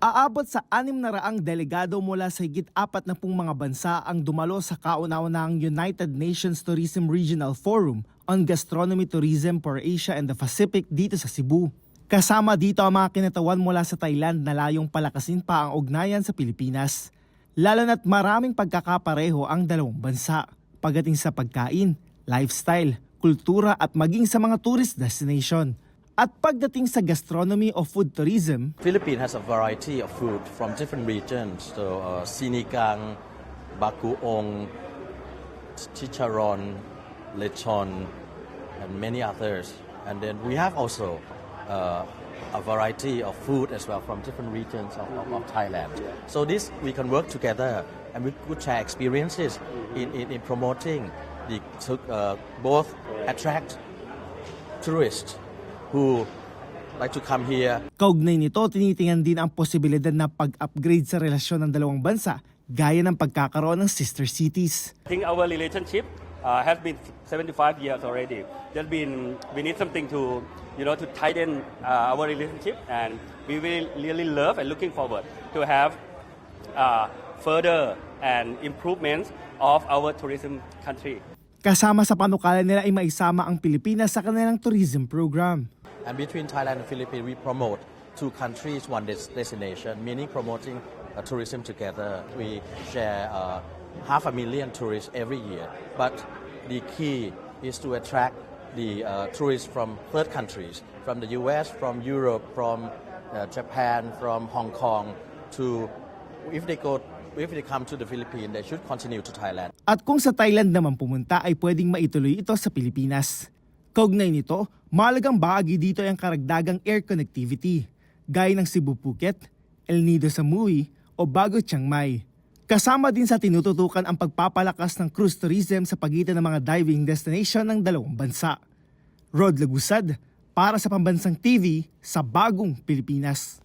Aabot sa 600 delegado mula sa higit 40 mga bansa ang dumalo sa kauna-unahang United Nations Tourism Regional Forum on Gastronomy Tourism for Asia and the Pacific dito sa Cebu. Kasama dito ang mga kinatawan mula sa Thailand na layong palakasin pa ang ugnayan sa Pilipinas. Lalo na't maraming pagkakapareho ang dalawang bansa pagdating sa pagkain, lifestyle, kultura at maging sa mga tourist destination. At pagdating sa gastronomy o food tourism, Philippines has a variety of food from different regions. So sinigang, bagoong, chicharon, lechon, and many others. And then we have also a variety of food as well from different regions of Thailand. So this we can work together and we could share experiences in promoting the both attract tourists who like to come here. Kaugnay nito, tinitingnan din ang posibilidad na pag-upgrade sa relasyon ng dalawang bansa gaya ng pagkakaroon ng sister cities. I think our relationship has been 75 years already. We need something to tighten our relationship, and we will really love and looking forward to have further and improvements of our tourism country. Kasama sa panukala nila ay maisama ang Pilipinas sa kanilang tourism program. And between Thailand and Philippines, we promote two countries, one destination, meaning promoting tourism together. We share 500,000 tourists every year. But the key is to attract the tourists from third countries, from the US, from Europe, from Japan, from Hong Kong, to if they come to the Philippines, they should continue to Thailand. At kung sa Thailand naman pumunta ay pwedeng maituloy ito sa Pilipinas. Kaugnay nito, mahalagang bahagi dito ay ang karagdagang air connectivity, gaya ng Cebu-Phuket, El Nido-Samui o Bago-Chiang Mai. Kasama din sa tinututukan ang pagpapalakas ng cruise tourism sa pagitan ng mga diving destination ng dalawang bansa. Rod Lagusad, para sa Pambansang TV sa Bagong Pilipinas.